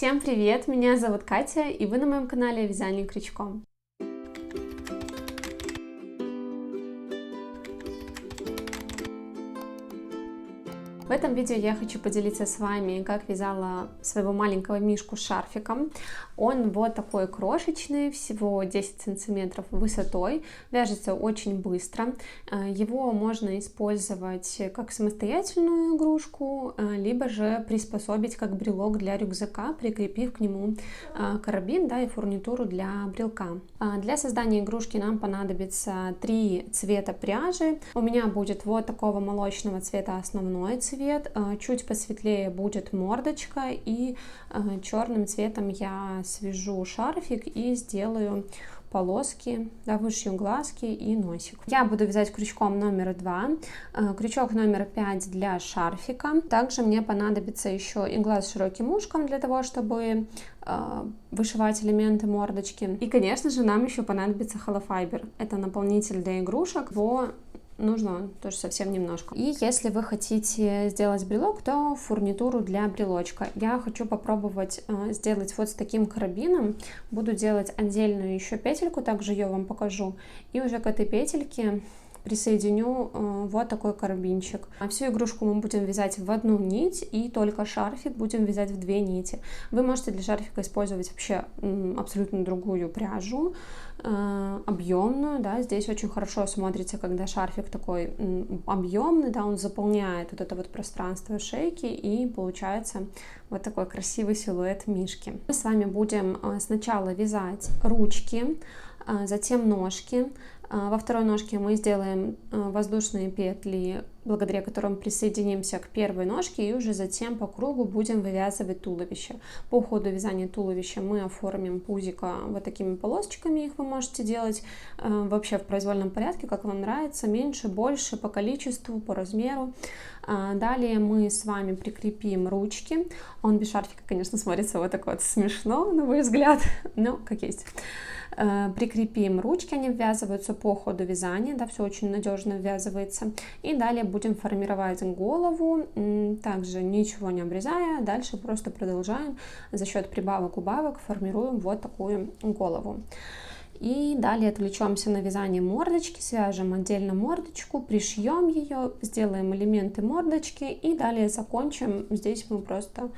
Всем привет! Меня зовут Катя, и вы на моем канале Вязание крючком. В этом видео я хочу поделиться с вами, как вязала своего маленького мишку шарфиком. Он вот такой крошечный, всего 10 сантиметров высотой, вяжется очень быстро. Его можно использовать как самостоятельную игрушку, либо же приспособить как брелок для рюкзака, прикрепив к нему карабин, и фурнитуру для брелка. Для создания игрушки нам понадобится 3 цвета пряжи. У меня будет вот такого молочного цвета основной цвет, чуть посветлее будет мордочка, и черным цветом я свяжу шарфик и сделаю полоски, вышью глазки и носик. Я буду вязать крючком номер 2, крючок номер 5 для шарфика. Также мне понадобится еще игла с широким ушком для того, чтобы вышивать элементы мордочки. И, конечно же, нам еще понадобится холофайбер. Это наполнитель для игрушек. Его нужно тоже совсем немножко. И если вы хотите сделать брелок, то фурнитуру для брелочка. Я хочу попробовать сделать вот с таким карабином. Буду делать отдельную еще петельку, также ее вам покажу. И уже к этой петельке присоединю вот такой карабинчик. Всю игрушку мы будем вязать в одну нить, и только шарфик будем вязать в 2 нити. Вы можете для шарфика использовать вообще абсолютно другую пряжу, объемную, здесь очень хорошо смотрится, когда шарфик такой объемный, он заполняет вот это вот пространство шейки, и получается вот такой красивый силуэт мишки. Мы с вами будем сначала вязать ручки, затем ножки. Во второй ножке мы сделаем воздушные петли, благодаря которым присоединимся к первой ножке, и уже затем по кругу будем вывязывать туловище. По ходу вязания туловища мы оформим пузико вот такими полосочками, их вы можете делать вообще в произвольном порядке, как вам нравится, меньше, больше, по количеству, по размеру. Далее мы с вами прикрепим ручки. Он без шарфика, конечно, смотрится вот так вот смешно, на мой взгляд, но как есть. Прикрепим ручки, они ввязываются по ходу вязания, все очень надежно ввязывается. И далее будем формировать голову, также ничего не обрезая, дальше просто продолжаем за счет прибавок-убавок, формируем вот такую голову. И далее отвлечемся на вязание мордочки, свяжем отдельно мордочку, пришьем ее, сделаем элементы мордочки, и далее закончим. Здесь мы просто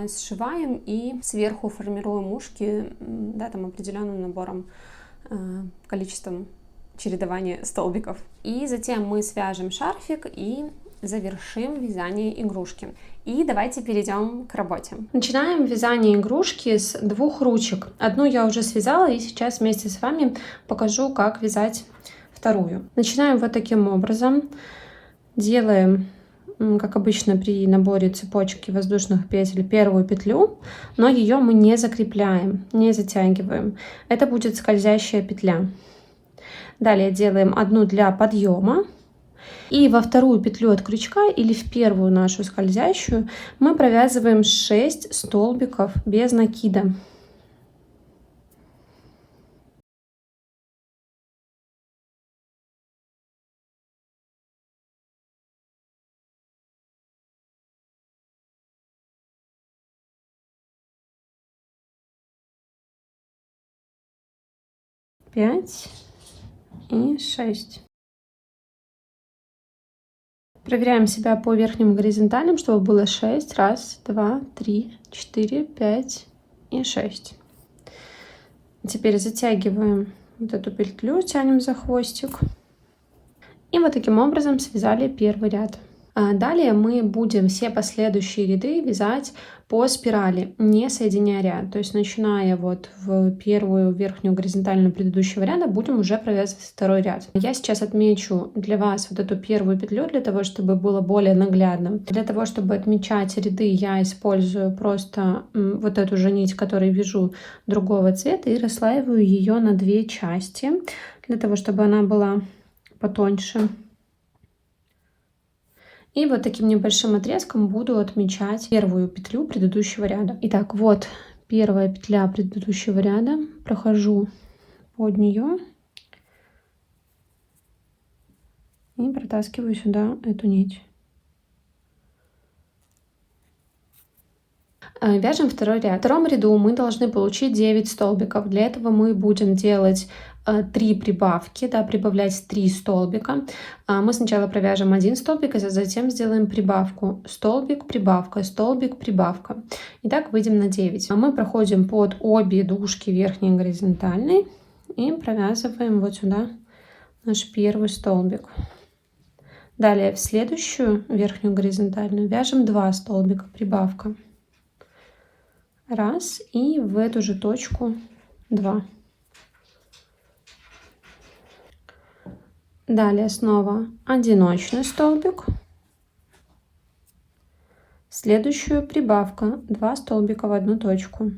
сшиваем и сверху формируем ушки, там определенным набором, количеством чередования столбиков. И затем мы свяжем шарфик и завершим вязание игрушки. И давайте перейдем к работе. Начинаем вязание игрушки с 2 ручек. Одну я уже связала, и сейчас вместе с вами покажу, как вязать вторую. Начинаем вот таким образом. Делаем, как обычно при наборе цепочки воздушных петель, первую петлю, но ее мы не закрепляем, не затягиваем. Это будет скользящая петля. Далее делаем одну для подъема. И во вторую петлю от крючка или в первую нашу скользящую мы провязываем 6 столбиков без накида. Пять и 6. Проверяем себя по верхним горизонталям, чтобы было 6. Раз, 2, 3, 4, 5 и 6. Теперь затягиваем вот эту петлю, тянем за хвостик. И вот таким образом связали первый ряд. Далее мы будем все последующие ряды вязать по спирали, не соединяя ряд. То есть начиная вот в первую верхнюю горизонтальную предыдущего ряда будем уже провязывать второй ряд. Я сейчас отмечу для вас вот эту первую петлю, для того, чтобы было более наглядно. Для того, чтобы отмечать ряды, я использую просто вот эту же нить, которой вяжу другого цвета, и расслаиваю ее на 2 части, для того, чтобы она была потоньше. И вот таким небольшим отрезком буду отмечать первую петлю предыдущего ряда. Итак, вот первая петля предыдущего ряда. Прохожу под нее и протаскиваю сюда эту нить. Вяжем второй ряд. В втором ряду мы должны получить 9 столбиков. Для этого мы будем делать 3 прибавки, да, прибавлять 3 столбика. Мы сначала провяжем 1 столбик, а затем сделаем прибавку. Столбик, прибавка, столбик, прибавка. И так выйдем на 9. Мы проходим под обе дужки верхней горизонтальной и провязываем вот сюда наш первый столбик. Далее в следующую верхнюю горизонтальную вяжем 2 столбика, прибавка. Раз, и в эту же точку 2. Далее снова одиночный столбик. Следующую прибавка, 2 столбика в одну точку.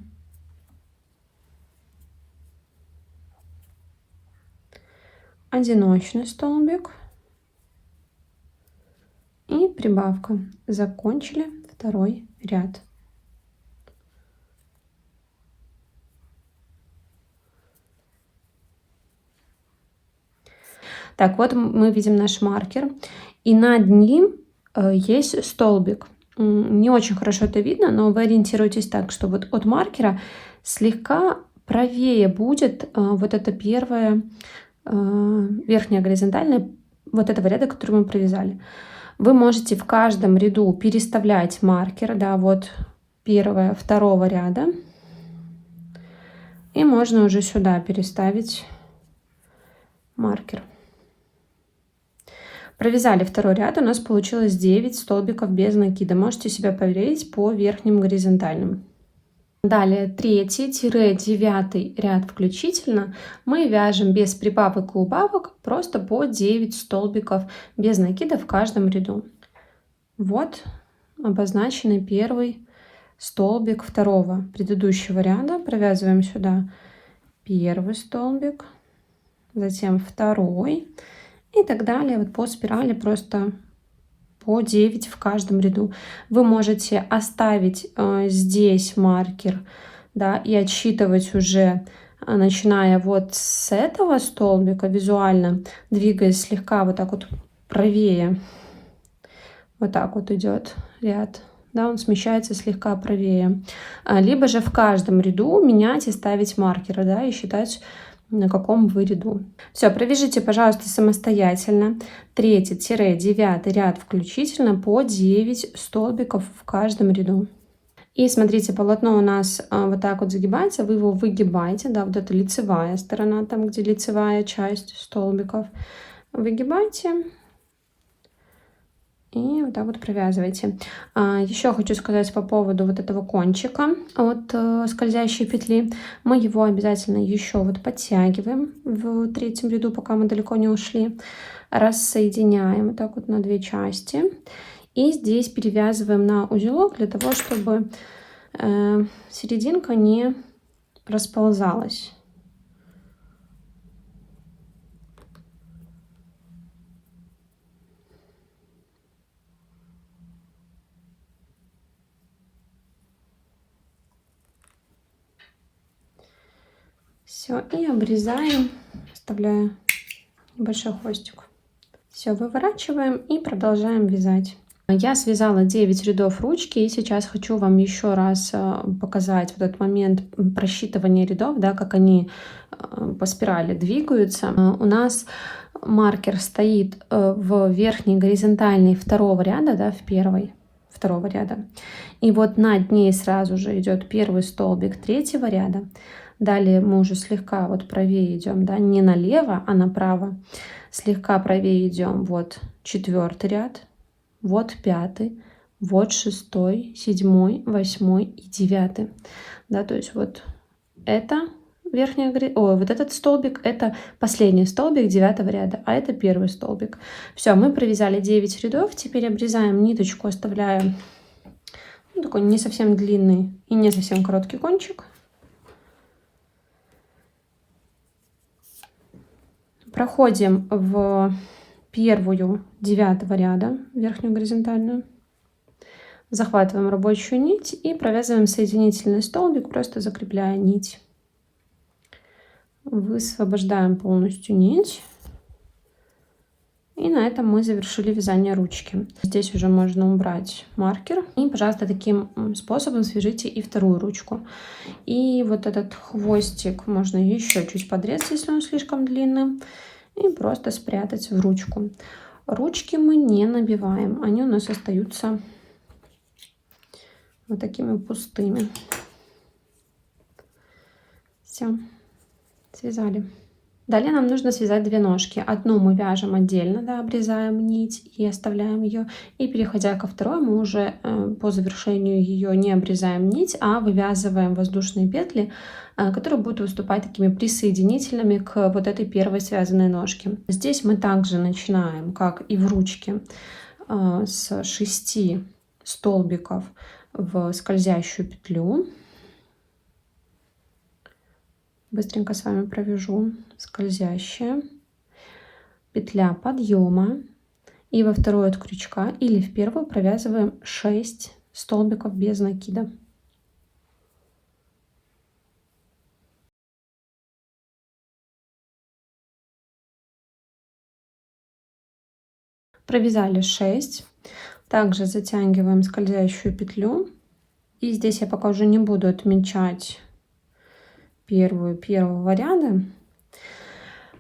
Одиночный столбик. И прибавка. Закончили второй ряд. Так, вот мы видим наш маркер, и над ним есть столбик. Не очень хорошо это видно, но вы ориентируйтесь так, что вот от маркера слегка правее будет вот эта первая верхняя горизонтальная вот этого ряда, который мы провязали. Вы можете в каждом ряду переставлять маркер, да, вот первого, второго ряда, и можно уже сюда переставить маркер. Провязали второй ряд, у нас получилось 9 столбиков без накида. Можете себя проверить по верхним горизонтальным. Далее 3-9 ряд включительно мы вяжем без прибавок и убавок просто по 9 столбиков без накида в каждом ряду. Вот обозначенный первый столбик второго предыдущего ряда. Провязываем сюда первый столбик, затем второй. И так далее, вот по спирали просто по 9 в каждом ряду. Вы можете оставить здесь маркер, да, и отсчитывать уже, начиная вот с этого столбика, визуально двигаясь слегка вот так вот правее. Вот так вот идет ряд, да, он смещается слегка правее. Либо же в каждом ряду менять и ставить маркеры, да, и считать, на каком вы ряду. Все, провяжите, пожалуйста, самостоятельно 3-9 ряд включительно по 9 столбиков в каждом ряду. И смотрите, полотно у нас вот так вот загибается, вы его выгибаете, да, вот это лицевая сторона, там где лицевая часть столбиков, выгибайте и вот так вот провязывайте. Еще хочу сказать по поводу вот этого кончика от скользящей петли. Мы его обязательно еще вот подтягиваем в третьем ряду, пока мы далеко не ушли. Рассоединяем вот так вот на 2 части. И здесь перевязываем на узелок для того, чтобы серединка не расползалась. Все, и обрезаем, оставляя небольшой хвостик. Все, выворачиваем и продолжаем вязать. Я связала 9 рядов ручки, и сейчас хочу вам еще раз показать вот этот момент просчитывания рядов, да, как они по спирали двигаются. У нас маркер стоит в верхней горизонтальной второго ряда, да, в первой второго ряда. И вот над ней сразу же идет первый столбик третьего ряда. Далее мы уже слегка вот правее идем, да, не налево, а направо. Слегка правее идем. Вот 4-й ряд, вот 5-й, вот 6-й, 7-й, 8-й и 9-й. Да, то есть вот это верхняя, вот этот столбик, это последний столбик 9-го ряда, а это первый столбик. Все, мы провязали 9 рядов. Теперь обрезаем ниточку, оставляя такой не совсем длинный и не совсем короткий кончик. Проходим в первую 9-го ряда, верхнюю горизонтальную. Захватываем рабочую нить и провязываем соединительный столбик, просто закрепляя нить. Высвобождаем полностью нить. И на этом мы завершили вязание ручки. Здесь уже можно убрать маркер. И, пожалуйста, таким способом свяжите и вторую ручку. И вот этот хвостик можно еще чуть подрезать, если он слишком длинный. И просто спрятать в ручку. Ручки мы не набиваем. Они у нас остаются вот такими пустыми. Все, связали. Далее нам нужно связать две ножки. Одну мы вяжем отдельно, да, обрезаем нить и оставляем ее. И переходя ко второй, мы уже по завершению ее не обрезаем нить, а вывязываем воздушные петли, которые будут выступать такими присоединительными к вот этой первой связанной ножке. Здесь мы также начинаем, как и в ручке, с 6 столбиков в скользящую петлю. Быстренько с вами провяжу. Скользящая, петля подъема, и во вторую от крючка или в первую провязываем 6 столбиков без накида. Провязали 6. Также затягиваем скользящую петлю. И здесь я пока уже не буду отмечать первого ряда.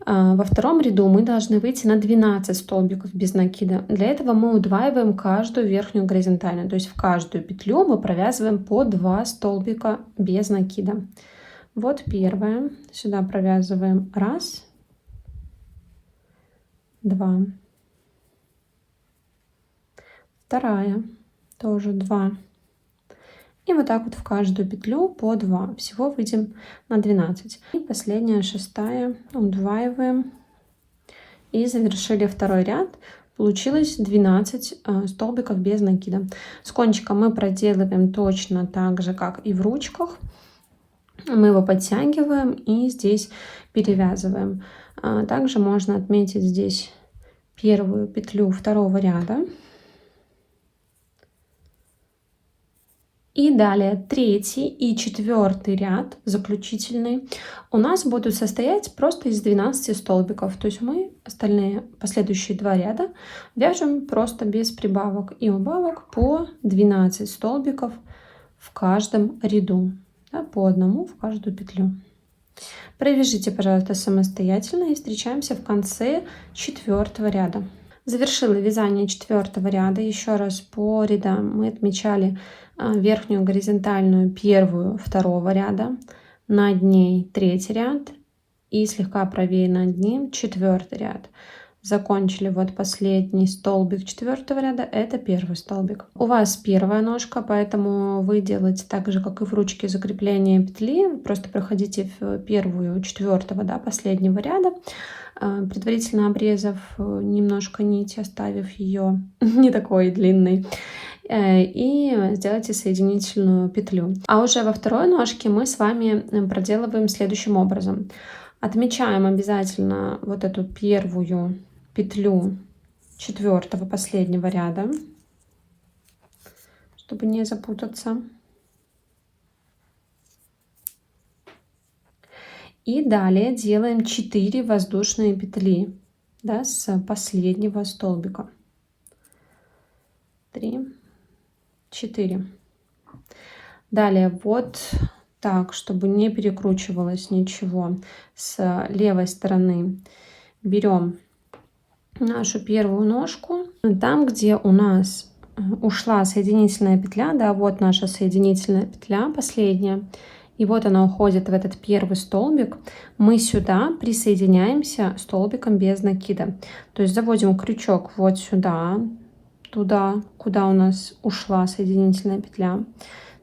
Во втором ряду мы должны выйти на 12 столбиков без накида. Для этого мы удваиваем каждую верхнюю горизонтальную. То есть в каждую петлю мы провязываем по 2 столбика без накида. Вот первая. Сюда провязываем 1, 2. Вторая. Тоже 2. И вот так вот в каждую петлю по 2. Всего выйдем на 12. И последняя, 6-я, удваиваем. И завершили второй ряд. Получилось 12 столбиков без накида. С кончиком мы проделываем точно так же, как и в ручках. Мы его подтягиваем и здесь перевязываем. Также можно отметить здесь первую петлю второго ряда. И далее 3-й и 4-й ряд, заключительный, у нас будут состоять просто из 12 столбиков. То есть мы остальные последующие 2 ряда вяжем просто без прибавок и убавок по 12 столбиков в каждом ряду. Да, по одному в каждую петлю. Провяжите, пожалуйста, самостоятельно и встречаемся в конце 4-го ряда. Завершила вязание 4-го ряда. Еще раз по рядам мы отмечали верхнюю горизонтальную первую 2-го ряда, над ней 3-й ряд и слегка правее над ним 4-й ряд. Закончили вот последний столбик 4-го ряда, это 1-й столбик. У вас первая ножка, поэтому вы делаете так же, как и в ручке закрепления петли, просто проходите в первую 4-го, да, последнего ряда, предварительно обрезав немножко нить, оставив ее не такой длинной, и сделайте соединительную петлю. А уже во второй ножке мы с вами проделываем следующим образом. Отмечаем обязательно вот эту первую петлю 4-го последнего ряда, чтобы не запутаться. И далее делаем 4 воздушные петли, да, с последнего столбика. 3, 4. Далее вот так, чтобы не перекручивалось ничего, с левой стороны берем нашу первую ножку. Там, где у нас ушла соединительная петля, да, вот наша соединительная петля последняя, и вот она уходит в этот первый столбик, мы сюда присоединяемся столбиком без накида. То есть заводим крючок вот сюда, туда, куда у нас ушла соединительная петля,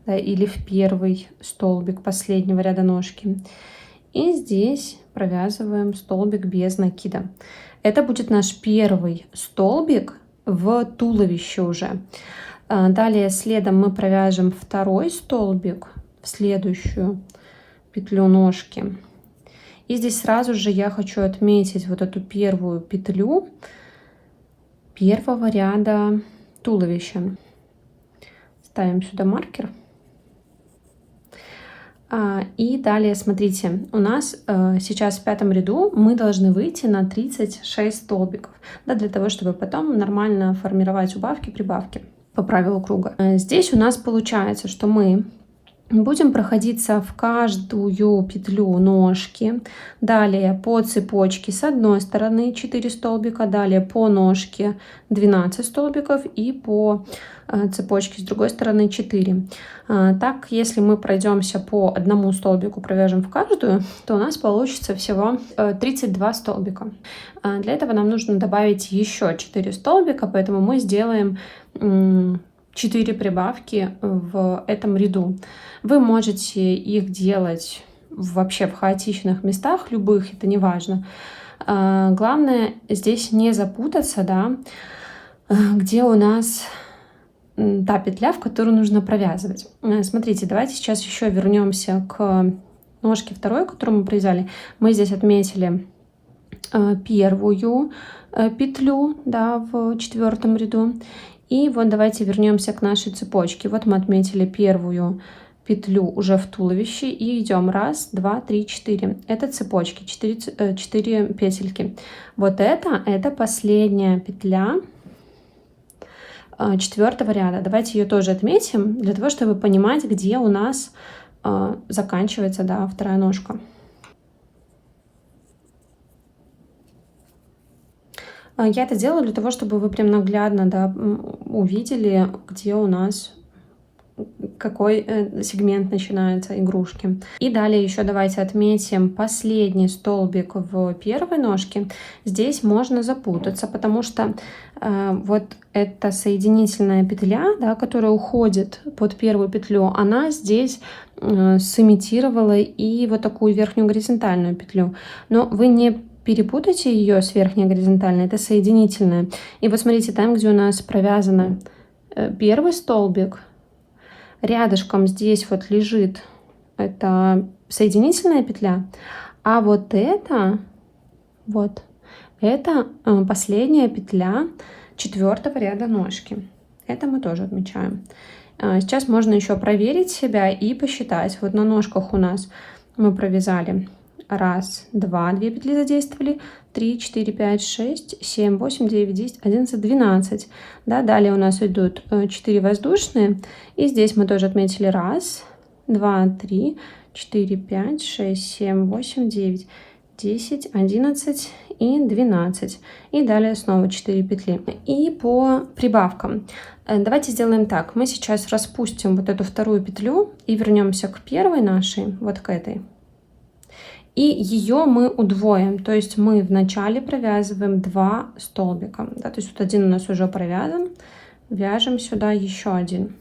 да, или в первый столбик последнего ряда ножки. И здесь провязываем столбик без накида. Это будет наш первый столбик в туловище уже. Далее следом мы провяжем второй столбик в следующую петлю ножки. И здесь сразу же я хочу отметить вот эту первую петлю первого ряда туловища. Ставим сюда маркер. И далее, смотрите, у нас сейчас в 5-м ряду мы должны выйти на 36 столбиков, да, для того, чтобы потом нормально формировать убавки, прибавки по правилу круга. Здесь у нас получается, что мы будем проходиться в каждую петлю ножки, далее по цепочке с одной стороны 4 столбика, далее по ножке 12 столбиков и по цепочке с другой стороны 4. Так, если мы пройдемся по одному столбику, провяжем в каждую, то у нас получится всего 32 столбика. Для этого нам нужно добавить еще 4 столбика, поэтому мы сделаем 4 прибавки в этом ряду. Вы можете их делать вообще в хаотичных местах, любых, это не важно. Главное здесь не запутаться, да, где у нас та петля, в которую нужно провязывать. Смотрите, давайте сейчас еще вернемся к ножке второй, которую мы провязали. Мы здесь отметили первую петлю, да, в 4-м ряду. И вот давайте вернемся к нашей цепочке. Вот мы отметили первую петлю уже в туловище и идем 1, 2, 3, 4. Это цепочки, 4 петельки. Вот это последняя петля 4-го ряда. Давайте ее тоже отметим, для того, чтобы понимать, где у нас заканчивается, да, вторая ножка. Я это делаю для того, чтобы вы прям наглядно, да, увидели, где у нас какой сегмент начинается игрушки. И далее еще давайте отметим последний столбик в первой ножке. Здесь можно запутаться, потому что вот эта соединительная петля, да, которая уходит под первую петлю, она здесь сымитировала и вот такую верхнюю горизонтальную петлю. Но вы не перепутайте ее с верхней горизонтальной, это соединительная. И вот смотрите, там, где у нас провязано первый столбик, рядышком здесь вот лежит это соединительная петля, а вот это последняя петля 4-го ряда ножки. Это мы тоже отмечаем. Сейчас можно еще проверить себя и посчитать. Вот на ножках у нас мы провязали 1, 2, 2 петли задействовали, 3, 4, 5, 6, 7, 8, 9, 10, 11, 12. Да, далее у нас идут 4 воздушные. И здесь мы тоже отметили 1, 2, 3, 4, 5, 6, 7, 8, 9, 10, 11 и 12. И далее снова 4 петли. И по прибавкам. Давайте сделаем так. Мы сейчас распустим вот эту вторую петлю и вернемся к первой нашей, вот к этой. И ее мы удвоим, то есть мы вначале провязываем 2 столбика, да, то есть вот один у нас уже провязан, вяжем сюда еще один,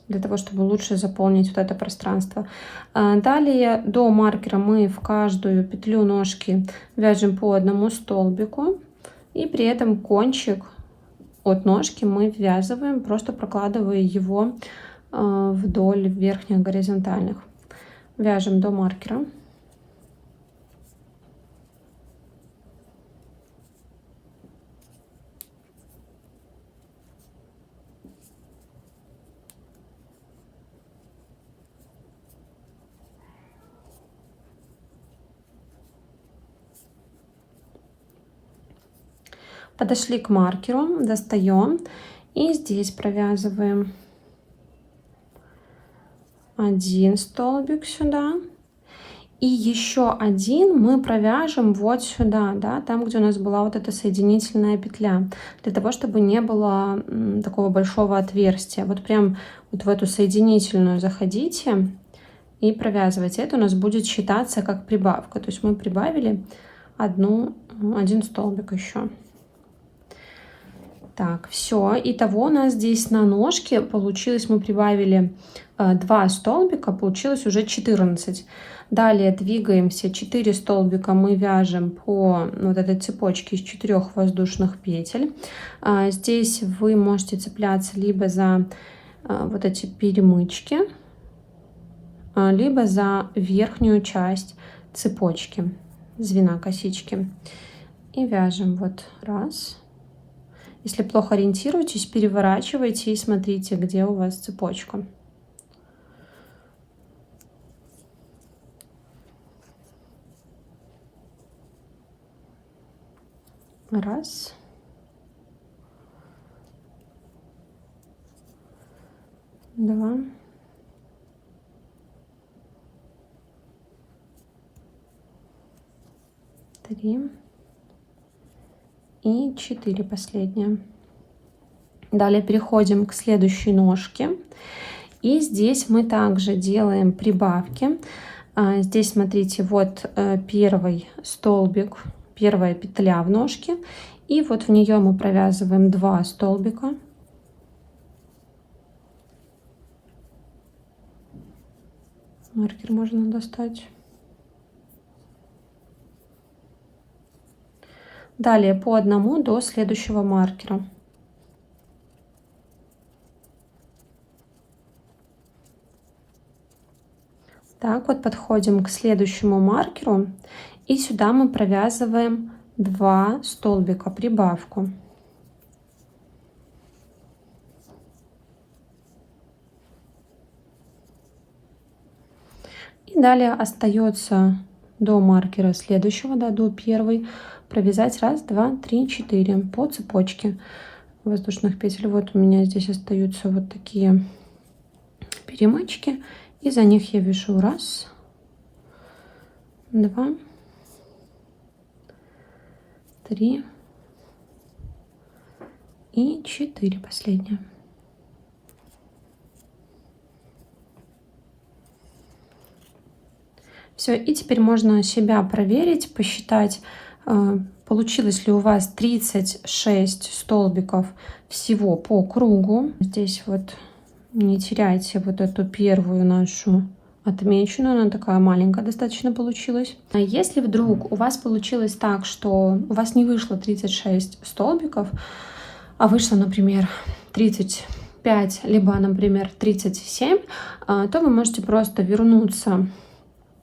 для того, чтобы лучше заполнить вот это пространство. Далее до маркера мы в каждую петлю ножки вяжем по одному столбику, и при этом кончик от ножки мы ввязываем, просто прокладывая его вдоль верхних горизонтальных. Вяжем до маркера. Подошли к маркеру, достаем и здесь провязываем 1 столбик сюда, и еще один мы провяжем вот сюда, да, там, где у нас была вот эта соединительная петля, для того, чтобы не было такого большого отверстия. Вот прям вот в эту соединительную заходите и провязывайте. Это у нас будет считаться как прибавка, то есть мы прибавили 1 столбик еще. Так, все. Итого у нас здесь на ножке получилось, мы прибавили 2 столбика, получилось уже 14. Далее двигаемся, 4 столбика мы вяжем по вот этой цепочке из 4 воздушных петель. Здесь вы можете цепляться либо за вот эти перемычки, либо за верхнюю часть цепочки, звена косички. И вяжем вот 1. Если плохо ориентируетесь, переворачивайте и смотрите, где у вас цепочка. Раз. Два. Три. И 4 последние. Далее переходим к следующей ножке. И здесь мы также делаем прибавки. Здесь, смотрите, вот первый столбик, первая петля в ножке. И вот в нее мы провязываем 2 столбика. Маркер можно достать. Далее по одному до следующего маркера. Так, вот подходим к следующему маркеру. И сюда мы провязываем 2 столбика, прибавку. И далее остается до маркера следующего, да, до первой, провязать 1, 2, 3, 4 по цепочке воздушных петель. Вот у меня здесь остаются вот такие перемычки, и за них я вяжу 1, 2, 3 и 4 последние. Все, и теперь можно себя проверить, посчитать, получилось ли у вас 36 столбиков всего по кругу. Здесь вот не теряйте вот эту первую нашу отмеченную, она такая маленькая достаточно получилась. А если вдруг у вас получилось так, что у вас не вышло 36 столбиков, а вышло, например, 35, либо, например, 37, то вы можете просто вернуться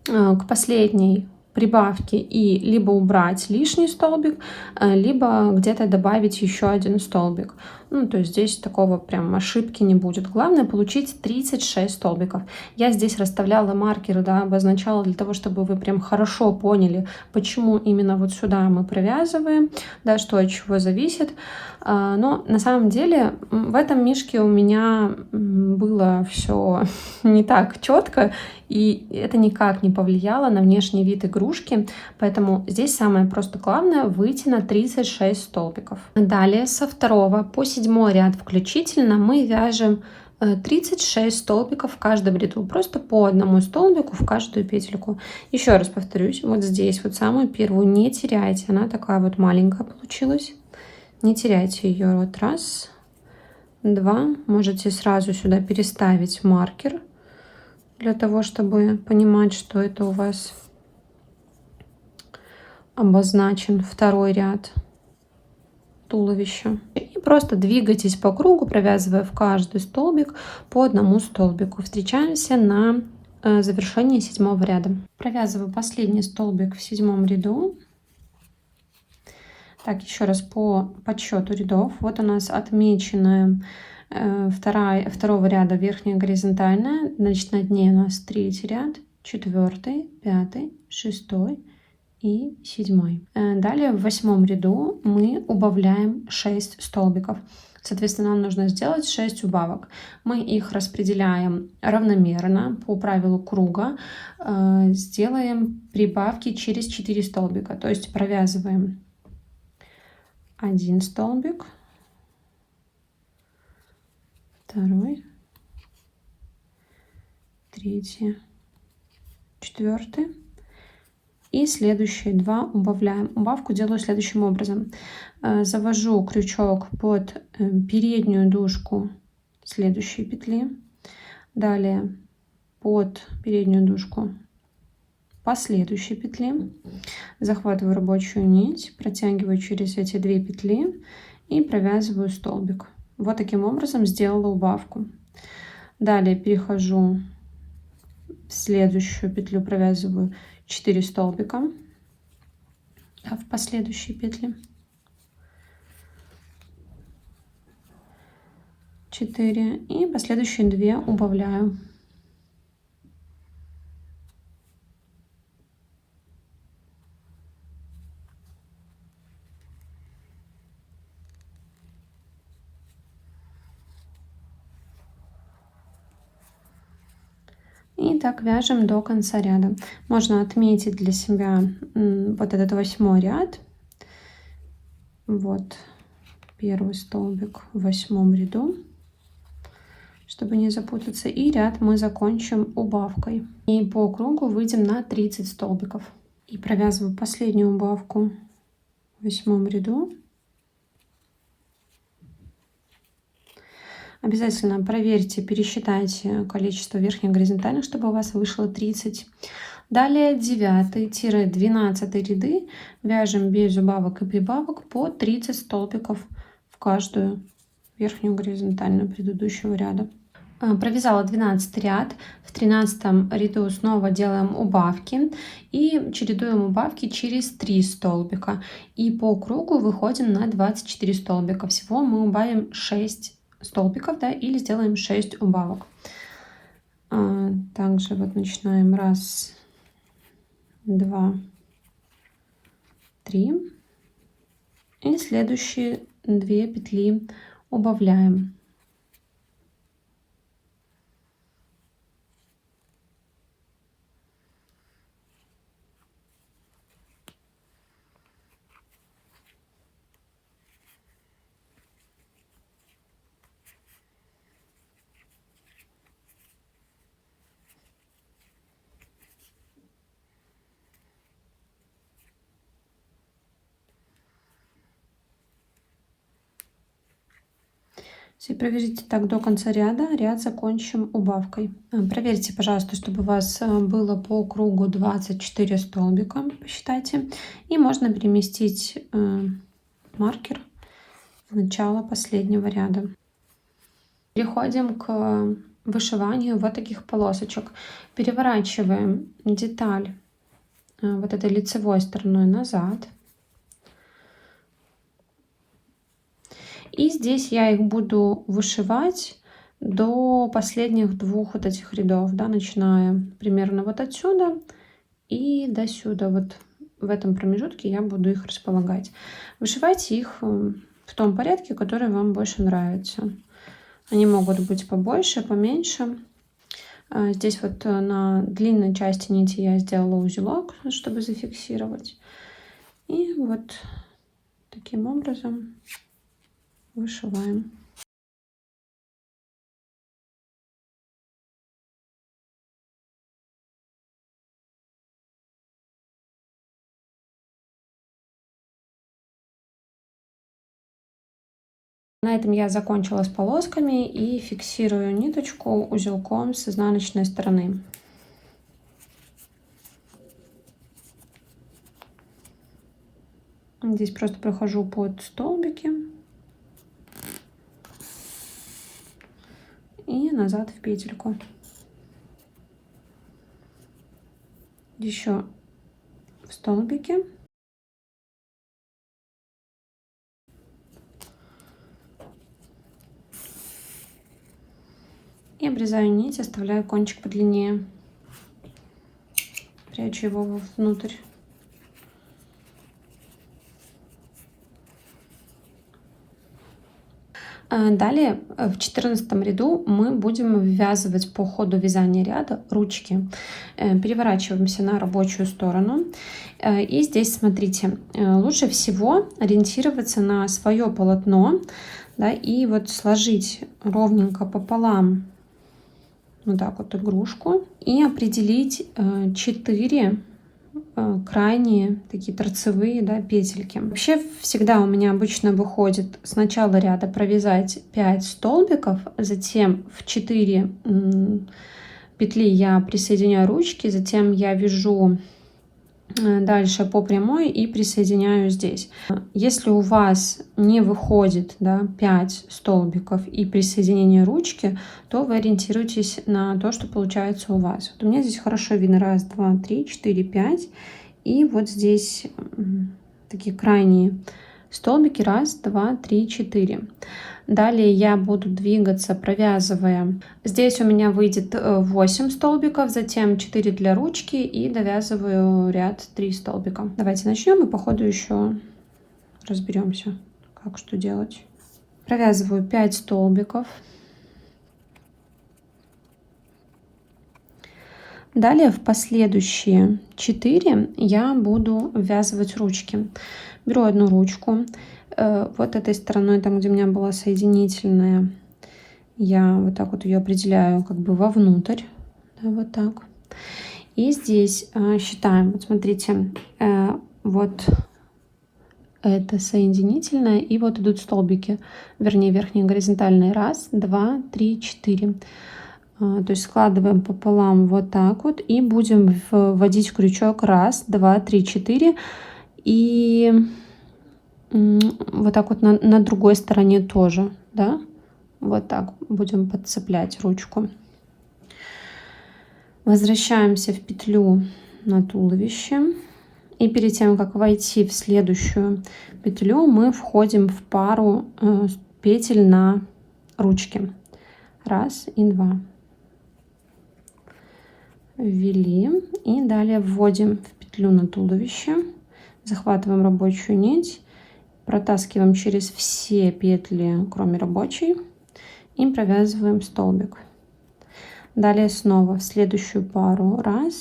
к последней прибавке и либо убрать лишний столбик, либо где-то добавить еще 1 столбик. Ну, то есть здесь такого прям ошибки не будет. Главное получить 36 столбиков. Я здесь расставляла маркеры, да, обозначала для того, чтобы вы прям хорошо поняли, почему именно вот сюда мы провязываем, да, что от чего зависит. Но на самом деле в этом мишке у меня было все не так четко, и это никак не повлияло на внешний вид игрушки. Поэтому здесь самое просто главное выйти на 36 столбиков. Далее со 2 по 7 ряд включительно мы вяжем 36 столбиков в каждом ряду, просто по 1 столбику в каждую петельку. Еще раз повторюсь, вот здесь вот самую первую не теряйте, она такая вот маленькая получилась. Не теряйте ее. Вот 1, 2. Можете сразу сюда переставить маркер для того, чтобы понимать, что это у вас обозначен 2 ряд туловища. И просто двигайтесь по кругу, провязывая в каждый столбик по 1 столбику. Встречаемся на завершении 7 ряда. Провязываю последний столбик в 7 ряду. Так, еще раз по подсчету рядов. Вот у нас отмеченная 2 ряда верхняя горизонтальная. Значит, на дне у нас 3 ряд, 4, 5, 6 и 7. Далее в 8 ряду мы убавляем 6 столбиков. Соответственно, нам нужно сделать 6 убавок. Мы их распределяем равномерно по правилу круга. Сделаем прибавки через 4 столбика. То есть провязываем 1 столбик, 2, 3, 4 и следующие 2 убавляем. Убавку делаю следующим образом. Завожу крючок под переднюю дужку следующей петли, далее под переднюю дужку последующей петли, захватываю рабочую нить, протягиваю через эти 2 петли и провязываю столбик. Вот таким образом сделала убавку. Далее перехожу в следующую петлю, провязываю 4 столбика в последующей петле, 4 и последующие 2 убавляю. И так вяжем до конца ряда. Можно отметить для себя вот этот 8-й ряд. Вот первый столбик в 8-м ряду, чтобы не запутаться. И ряд мы закончим убавкой. И по кругу выйдем на 30 столбиков. И провязываю последнюю убавку в 8-м ряду. Обязательно проверьте, пересчитайте количество верхних горизонтальных, чтобы у вас вышло 30. Далее 9-12 ряды вяжем без убавок и прибавок по 30 столбиков в каждую верхнюю горизонтальную предыдущего ряда. Провязала 12 ряд, в 13 ряду снова делаем убавки и чередуем убавки через 3 столбика. И по кругу выходим на 24 столбика. Всего мы убавим 6 столбиков, да, или сделаем 6 убавок. Также вот начинаем 1, 2, 3 и следующие 2 петли убавляем. Если провяжите так до конца ряда, ряд закончим убавкой. Проверьте, пожалуйста, чтобы у вас было по кругу 24 столбика, посчитайте. И можно переместить маркер в начало последнего ряда. Переходим к вышиванию вот таких полосочек. Переворачиваем деталь вот этой лицевой стороной назад. И здесь я их буду вышивать до последних 2 вот этих рядов, да, начиная примерно вот отсюда и до сюда. Вот в этом промежутке я буду их располагать. Вышивайте их в том порядке, который вам больше нравится. Они могут быть побольше, поменьше. Здесь вот на длинной части нити я сделала узелок, чтобы зафиксировать. И вот таким образом вышиваем. На этом я закончила с полосками и фиксирую ниточку узелком с изнаночной стороны. Здесь просто прохожу под столбики и назад в петельку. Еще в столбике. И обрезаю нить, оставляю кончик подлиннее. Прячу его внутрь. Далее в 14 ряду мы будем ввязывать по ходу вязания ряда ручки. Переворачиваемся на рабочую сторону. И здесь, смотрите, лучше всего ориентироваться на свое полотно, да, и вот сложить ровненько пополам вот так вот игрушку и определить 4 крайние такие торцевые, да, петельки. Вообще всегда у меня обычно выходит с начала ряда провязать 5 столбиков, затем в 4 петли я присоединяю ручки, затем я вяжу дальше по прямой и присоединяю здесь. Если у вас не выходит, да, 5 столбиков и присоединение ручки, то вы ориентируйтесь на то, что получается у вас. Вот у меня здесь хорошо видно 1, 2, 3, 4, 5. И вот здесь такие крайние столбики 1, 2, 3, 4. Далее я буду двигаться, провязывая. Здесь у меня выйдет 8 столбиков, затем 4 для ручки и довязываю ряд 3 столбика. Давайте начнем и по ходу еще разберемся, как что делать. Провязываю 5 столбиков. Далее в последующие 4 я буду ввязывать ручки. Беру одну ручку, вот этой стороной, там где у меня была соединительная, я вот так вот ее определяю как бы вовнутрь, да, вот так. И здесь считаем, вот смотрите, вот это соединительное, и вот идут столбики, вернее верхние горизонтальные. 1, 2, 3, 4. То есть складываем пополам вот так вот и будем вводить крючок 1, 2, 3, 4. И вот так вот на другой стороне тоже, да, вот так будем подцеплять ручку. Возвращаемся в петлю на туловище. И перед тем, как войти в следующую петлю, мы входим в пару петель на ручке. 1 и 2. Ввели. И далее вводим в петлю на туловище. Захватываем рабочую нить. Протаскиваем через все петли, кроме рабочей. И провязываем столбик. Далее снова в следующую пару. 1,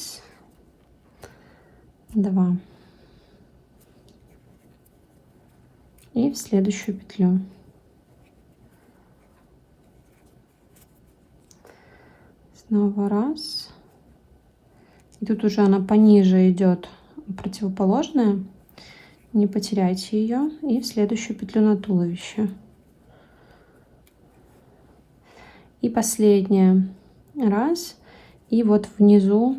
2. И в следующую петлю. Снова 1. И тут уже она пониже идет, противоположная. Не потеряйте ее. И в следующую петлю на туловище. И последняя. 1. И вот внизу,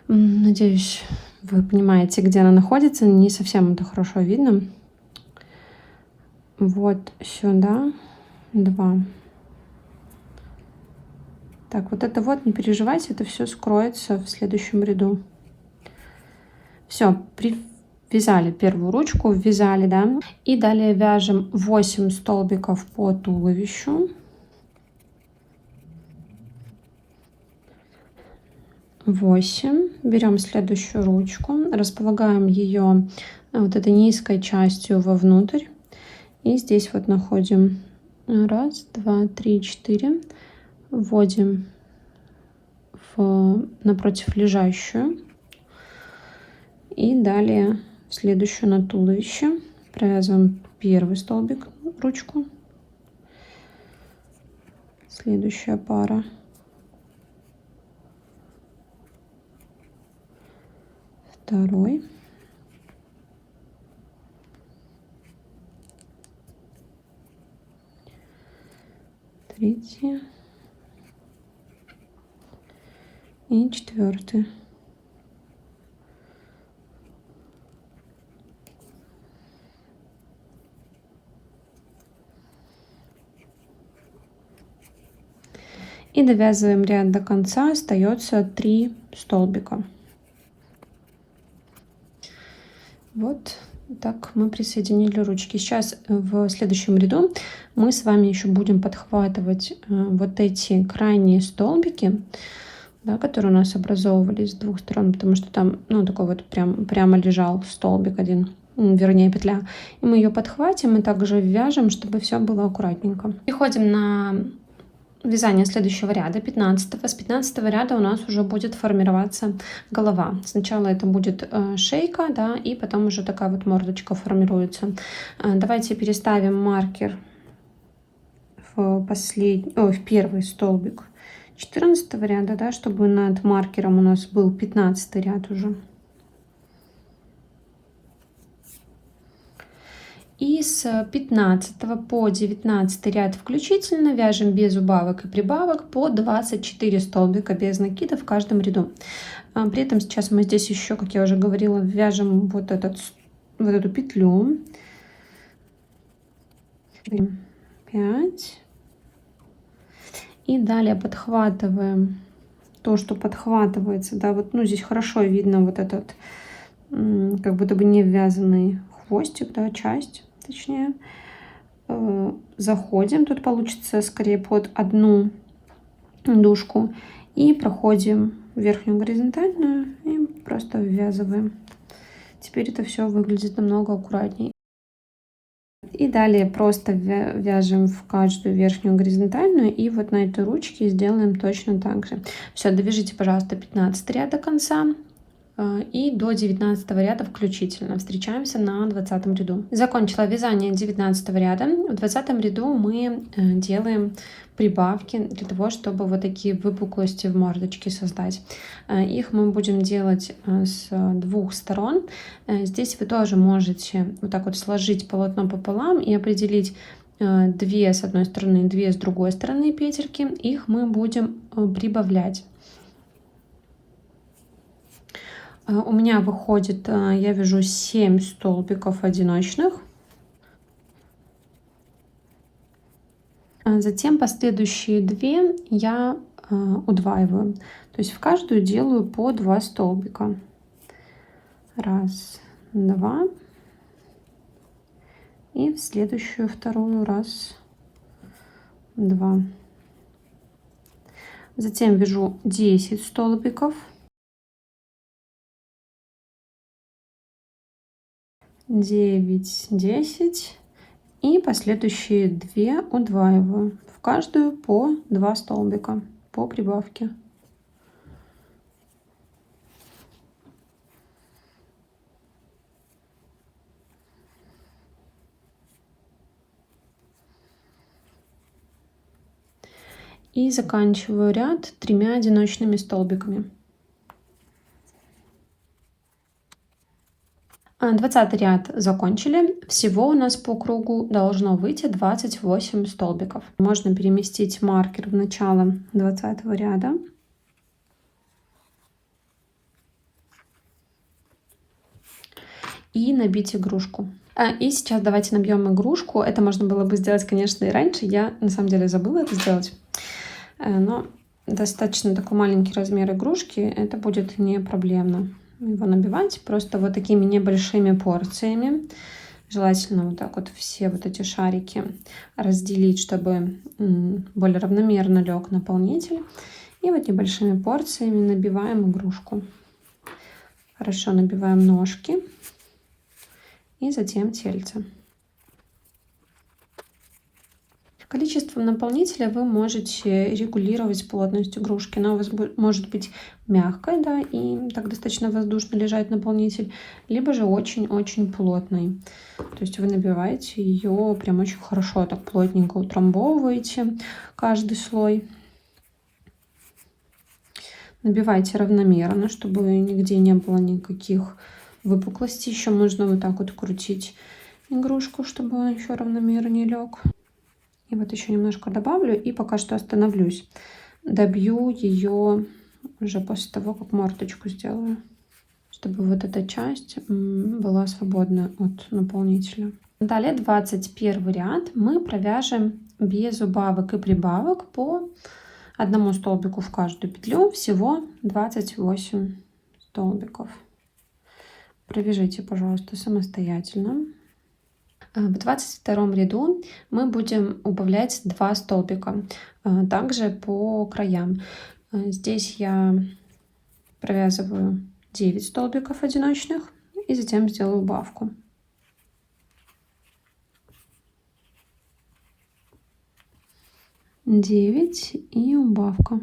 надеюсь, вы понимаете, где она находится. Не совсем это хорошо видно. Вот сюда 2. Так, вот это вот, не переживайте, это все скроется в следующем ряду. Все, привязали первую ручку, ввязали, да. И далее вяжем 8 столбиков по туловищу. 8. Берем следующую ручку, располагаем ее вот этой низкой частью вовнутрь. И здесь вот находим 1, 2, 3, 4. Вводим напротив лежащую. И далее в следующую на туловище. Провязываем первый столбик, ручку. Следующая пара. Второй. Третий. И 4. И довязываем ряд до конца. Остается 3 столбика. Вот так мы присоединили ручки. Сейчас в следующем ряду мы с вами еще будем подхватывать вот эти крайние столбики, да, которые у нас образовывались с двух сторон, потому что там, ну, такой вот прямо лежал столбик один, вернее петля. И мы ее подхватим и также вяжем, чтобы все было аккуратненько. Переходим на вязание следующего ряда, 15. С 15 ряда у нас уже будет формироваться голова. Сначала это будет шейка, да, и потом уже такая вот мордочка формируется. Давайте переставим маркер в первый столбик 14 ряда, да, чтобы над маркером у нас был 15 ряд уже. И с 15 по 19 ряд включительно вяжем без убавок и прибавок по 24 столбика без накида в каждом ряду. При этом сейчас мы здесь еще, как я уже говорила, вяжем вот эту петлю. 5. И далее подхватываем то, что подхватывается, да, вот, ну, здесь хорошо видно вот этот, как будто бы не ввязанный хвостик, да, часть, точнее. Заходим, тут получится скорее под одну дужку, и проходим верхнюю горизонтальную и просто ввязываем. Теперь это все выглядит намного аккуратнее. И далее просто вяжем в каждую верхнюю горизонтальную, и вот на этой ручке сделаем точно так же. Все, довяжите, пожалуйста, 15 ряд до конца и до 19 ряда включительно. Встречаемся на 20 ряду. Закончила вязание 19 ряда. В 20 ряду мы делаем прибавки для того, чтобы вот такие выпуклости в мордочке создать. Их мы будем делать с двух сторон. Здесь вы тоже можете вот так вот сложить полотно пополам и определить 2 с одной стороны, 2 с другой стороны петельки. Их мы будем прибавлять. У меня выходит, я вяжу 7 столбиков одиночных. Затем последующие 2 я удваиваю. То есть в каждую делаю по 2 столбика. 1, 2. И в следующую вторую 1, 2. Затем вяжу 10 столбиков. 9, 10 и последующие 2 удваиваю, в каждую по 2 столбика по прибавке. И заканчиваю ряд 3 одиночными столбиками. 20 ряд закончили. Всего у нас по кругу должно выйти 28 столбиков. Можно переместить маркер в начало 20 ряда. И набить игрушку. И сейчас давайте набьем игрушку. Это можно было бы сделать, конечно, и раньше. Я на самом деле забыла это сделать. Но достаточно такой маленький размер игрушки. Это будет не проблемно. Его набивать просто вот такими небольшими порциями. Желательно вот так вот все вот эти шарики разделить, чтобы более равномерно лег наполнитель. И вот небольшими порциями набиваем игрушку. Хорошо набиваем ножки и затем тельце. Количеством наполнителя вы можете регулировать плотность игрушки. Она у вас может быть мягкой, да, и так достаточно воздушно лежать наполнитель, либо же очень-очень плотной. То есть вы набиваете ее прям очень хорошо, так плотненько утрамбовываете каждый слой. Набивайте равномерно, чтобы нигде не было никаких выпуклостей. Еще можно вот так вот крутить игрушку, чтобы он еще равномернее лег. И вот еще немножко добавлю и пока что остановлюсь. Добью ее уже после того, как мордочку сделаю, чтобы вот эта часть была свободна от наполнителя. Далее 21 ряд мы провяжем без убавок и прибавок по одному столбику в каждую петлю, всего 28 столбиков. Провяжите, пожалуйста, самостоятельно. В 22 ряду мы будем убавлять 2 столбика, также по краям. Здесь я провязываю 9 столбиков одиночных и затем сделаю убавку. Девять и убавка.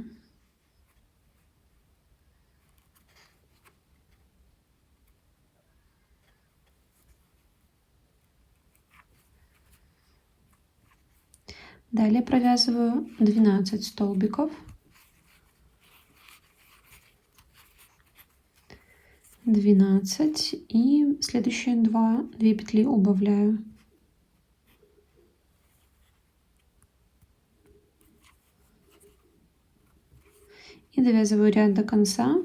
Далее провязываю 12 столбиков. 12 и следующие 2 петли убавляю. И довязываю ряд до конца,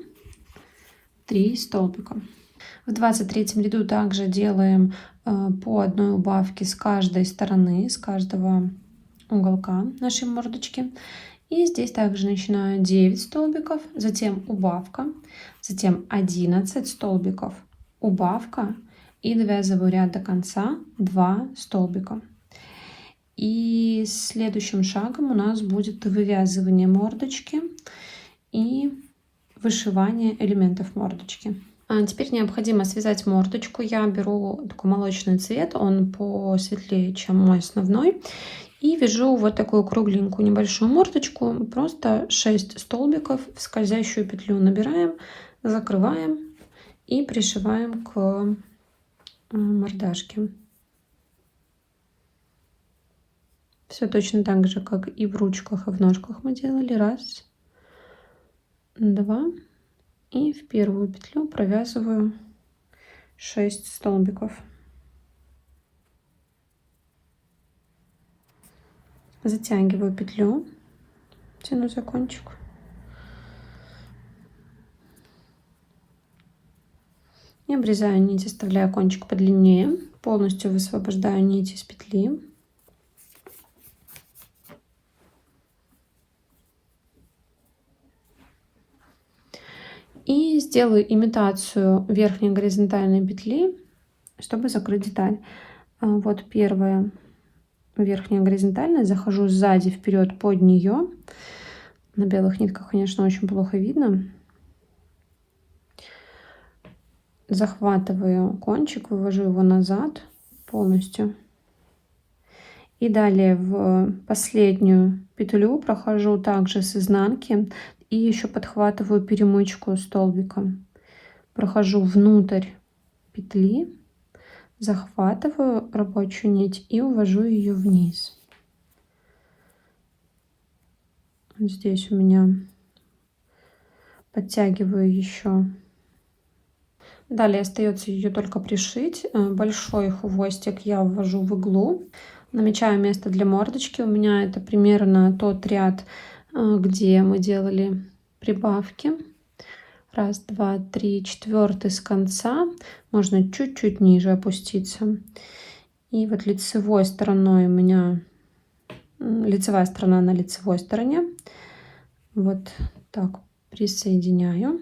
3 столбика. В 23 ряду также делаем по одной убавке с каждой стороны, с каждого уголка нашей мордочки. И здесь также начинаю 9 столбиков, затем убавка, затем 11 столбиков, убавка и довязываю ряд до конца 2 столбика. И следующим шагом у нас будет вывязывание мордочки и вышивание элементов мордочки. Теперь необходимо связать мордочку. Я беру такой молочный цвет, он посветлее, чем мой основной. И вяжу вот такую кругленькую небольшую мордочку. Просто 6 столбиков в скользящую петлю набираем, закрываем и пришиваем к мордашке. Все точно так же, как и в ручках и в ножках мы делали. Раз, два. И в первую петлю провязываю 6 столбиков. Затягиваю петлю, тяну за кончик. И обрезаю нить, оставляя кончик подлиннее. Полностью высвобождаю нить из петли. И сделаю имитацию верхней горизонтальной петли, чтобы закрыть деталь. Вот первая верхняя горизонтальная, захожу сзади вперед под нее. На белых нитках, конечно, очень плохо видно. Захватываю кончик, вывожу его назад полностью. И далее в последнюю петлю прохожу также с изнанки и еще подхватываю перемычку столбика. Прохожу внутрь петли, захватываю рабочую нить и увожу ее вниз. Вот здесь у меня подтягиваю еще. Далее остается ее только пришить. Большой хвостик я ввожу в иглу. Намечаю место для мордочки. У меня это примерно тот ряд, где мы делали прибавки. Раз, два, три, четвертый с конца. Можно чуть-чуть ниже опуститься. И вот лицевой стороной у меня лицевая сторона на лицевой стороне. Вот так присоединяю.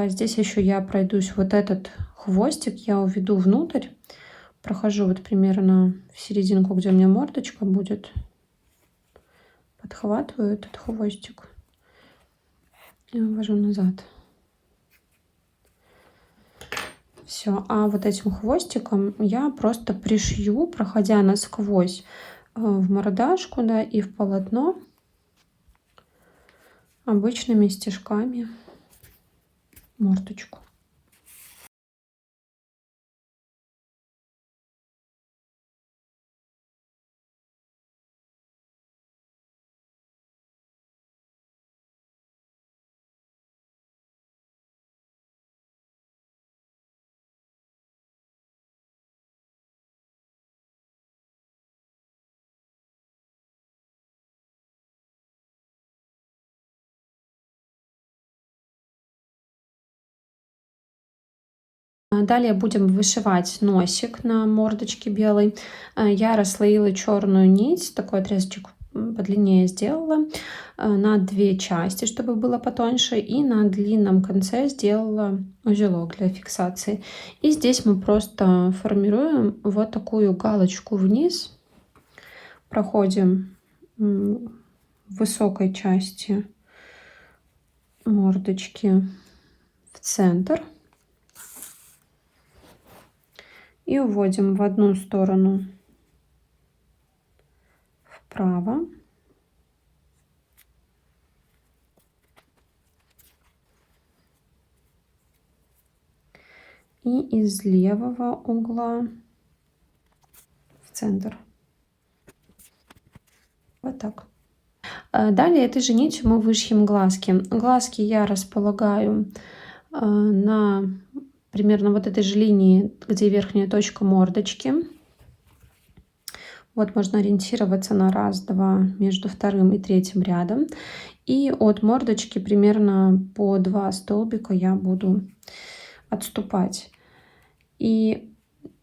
Здесь еще я пройдусь вот этот хвостик, я уведу внутрь. Прохожу вот примерно в серединку, где у меня мордочка будет. Подхватываю этот хвостик и увожу назад. Все, а вот этим хвостиком я просто пришью, проходя насквозь в мордашку, да, и в полотно обычными стежками мордочку. Далее будем вышивать носик на мордочке белой. Я расслоила черную нить, такой отрезочек подлиннее сделала на 2 части, чтобы было потоньше, и на длинном конце сделала узелок для фиксации. И здесь мы просто формируем вот такую галочку вниз, проходим в высокой части мордочки в центр. И уводим в одну сторону вправо. И из левого угла в центр. Вот так. Далее этой же нитью мы вышьем глазки. Глазки я располагаю на примерно вот этой же линии, где верхняя точка мордочки. Вот можно ориентироваться на раз-два между вторым и третьим рядом. И от мордочки примерно по 2 столбика я буду отступать. И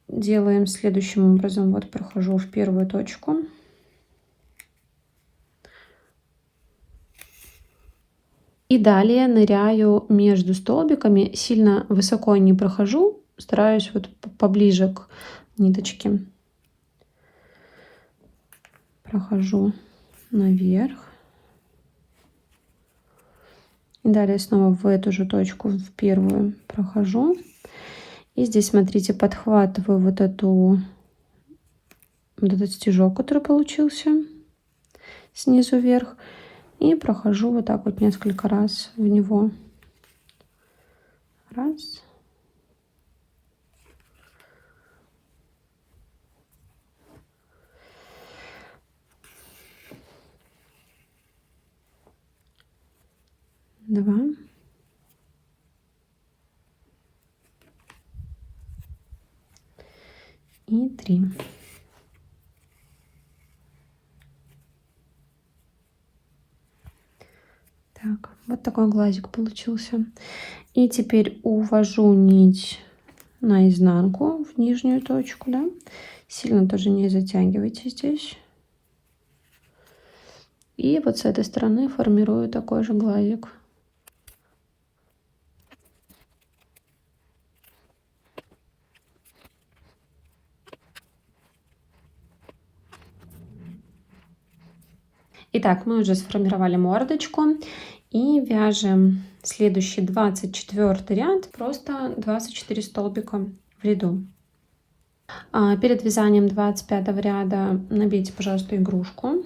делаем следующим образом. Вот прохожу в первую точку. И далее ныряю между столбиками, сильно высоко не прохожу, стараюсь вот поближе к ниточке. Прохожу наверх. И далее снова в эту же точку, в первую, прохожу. И здесь, смотрите, подхватываю вот этот стежок, который получился снизу вверх. И прохожу вот так вот несколько раз в него. Раз. Два. И 3. Так, вот такой глазик получился. И теперь увожу нить наизнанку, в нижнюю точку, да. Сильно тоже не затягивайте здесь. И вот с этой стороны формирую такой же глазик. Итак, мы уже сформировали мордочку и вяжем следующий 24 ряд, просто 24 столбика в ряду. Перед вязанием 25 ряда набейте, пожалуйста, игрушку.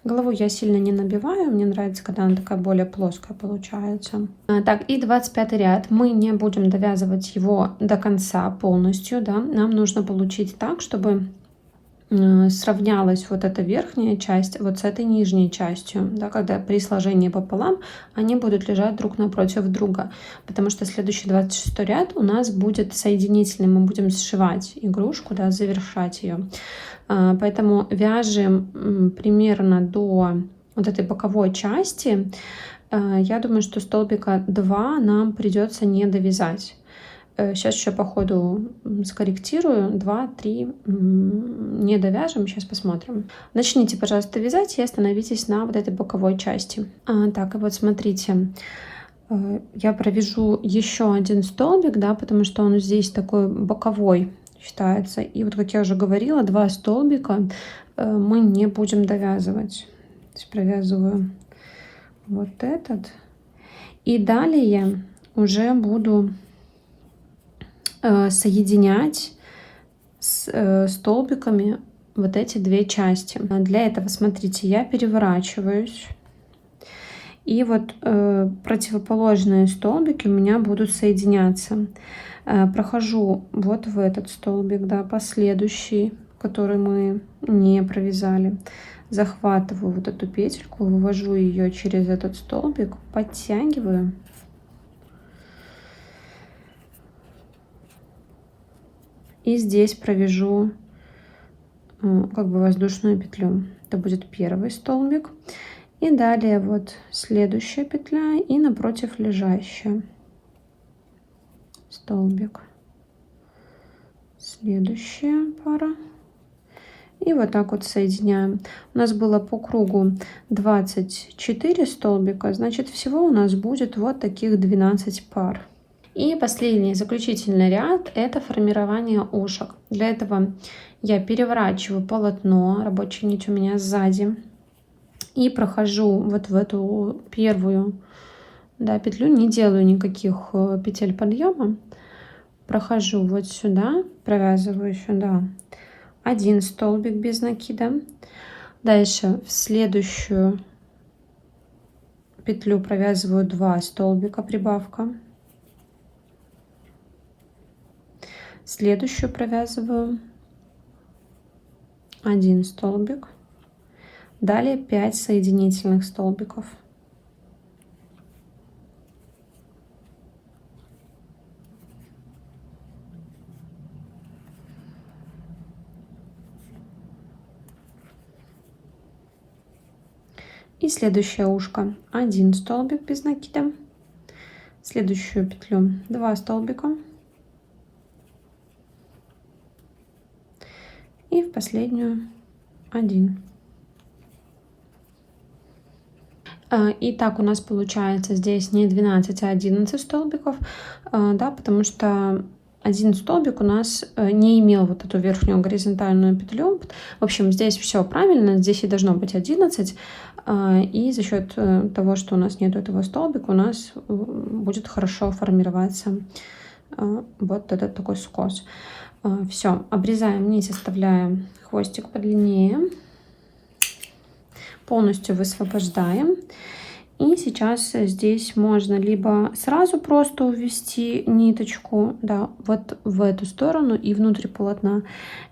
Голову я сильно не набиваю, мне нравится, когда она такая более плоская получается. Так, и 25 ряд. Мы не будем довязывать его до конца полностью, да. Нам нужно получить так, чтобы сравнялась вот эта верхняя часть вот с этой нижней частью, да, когда при сложении пополам они будут лежать друг напротив друга, потому что следующий 26 ряд у нас будет соединительный, мы будем сшивать игрушку, да, завершать ее. Поэтому вяжем примерно до вот этой боковой части. Я думаю, что столбика 2 нам придется не довязать. Сейчас еще по ходу скорректирую. 2, 3 не довяжем. Сейчас посмотрим. Начните, пожалуйста, вязать и остановитесь на вот этой боковой части. Так, и вот смотрите. Я провяжу еще один столбик, да, потому что он здесь такой боковой считается. И вот, как я уже говорила, 2 столбика мы не будем довязывать. То есть провязываю вот этот. И далее уже буду соединять с столбиками вот эти 2 части. Для этого, смотрите, я переворачиваюсь. И вот противоположные столбики у меня будут соединяться. Прохожу вот в этот столбик, да, последующий, который мы не провязали. Захватываю вот эту петельку, вывожу ее через этот столбик, подтягиваю. И здесь провяжу как бы воздушную петлю. Это будет первый столбик. И далее вот следующая петля и напротив лежащая. Столбик. Следующая пара. И вот так вот соединяем. У нас было по кругу 24 столбика. Значит, всего у нас будет вот таких 12 пар. И последний заключительный ряд — это формирование ушек. Для этого я переворачиваю полотно, рабочая нить у меня сзади, и прохожу вот в эту первую, да, петлю, не делаю никаких петель подъема, прохожу вот сюда, провязываю сюда 1 столбик без накида, дальше в следующую петлю провязываю 2 столбика, прибавка. Следующую провязываю 1 столбик. Далее 5 соединительных столбиков. И следующее ушко 1 столбик без накида. Следующую петлю 2 столбика. И в последнюю 1. И так у нас получается здесь не 12, а 11 столбиков, да, потому что один столбик у нас не имел вот эту верхнюю горизонтальную петлю. В общем, здесь все правильно, здесь и должно быть 11. И за счет того, что у нас нет этого столбика, у нас будет хорошо формироваться вот этот такой скос. Все, обрезаем нить, оставляем хвостик подлиннее. Полностью высвобождаем. И сейчас здесь можно либо сразу просто увести ниточку, да, вот в эту сторону и внутрь полотна,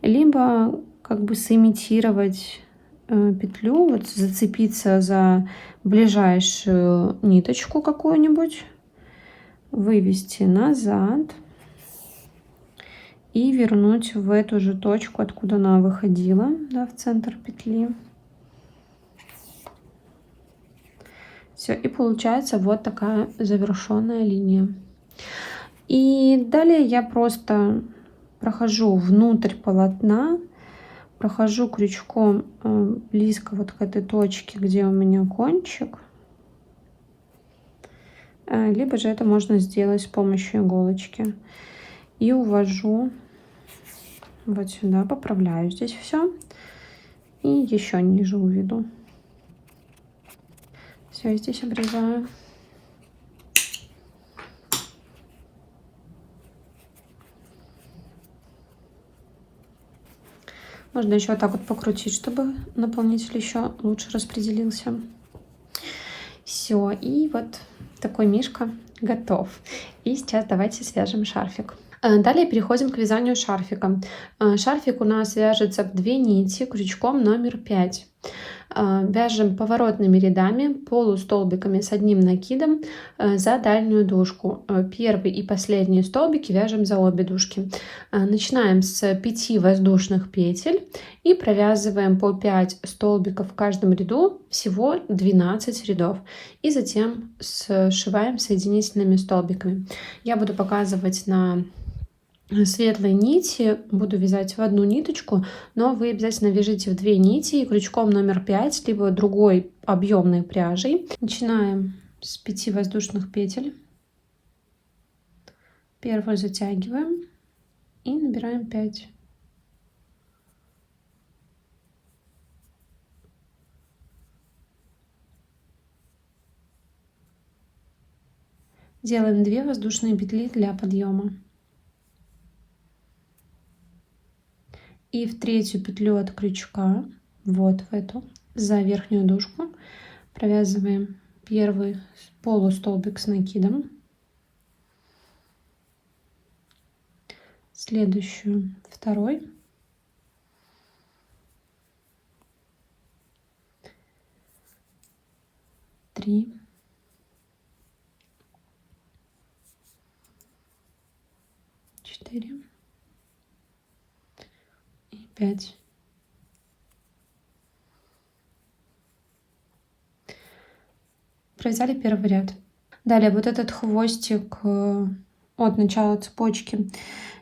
либо как бы сымитировать петлю, вот зацепиться за ближайшую ниточку какую-нибудь, вывести назад и вернуть в эту же точку, откуда она выходила, да, в центр петли. Все, и получается вот такая завершенная линия. И далее я просто прохожу внутрь полотна, прохожу крючком близко вот к этой точке, где у меня кончик. Либо же это можно сделать с помощью иголочки. И увожу вот сюда, поправляю здесь все. И еще ниже уведу. Все, здесь обрезаю. Можно еще вот так вот покрутить, чтобы наполнитель еще лучше распределился. Все, и вот такой мишка готов. И сейчас давайте свяжем шарфик. Далее переходим к вязанию шарфика. Шарфик у нас вяжется в 2 нити крючком номер 5. Вяжем поворотными рядами, полустолбиками с одним накидом за дальнюю дужку. Первый и последние столбики вяжем за обе дужки. Начинаем с 5 воздушных петель и провязываем по 5 столбиков в каждом ряду, всего 12 рядов. И затем сшиваем соединительными столбиками. Я буду показывать на светлой нити, буду вязать в одну ниточку, но вы обязательно вяжите в 2 нити и крючком номер 5, либо другой объемной пряжей. Начинаем с 5 воздушных петель. Первую затягиваем и набираем 5. Делаем 2 воздушные петли для подъема. И в 3-ю петлю от крючка, вот в эту, за верхнюю дужку, провязываем первый полустолбик с накидом, следующую второй, три, 4 и 5. Провязали первый ряд. Далее вот этот хвостик от начала цепочки.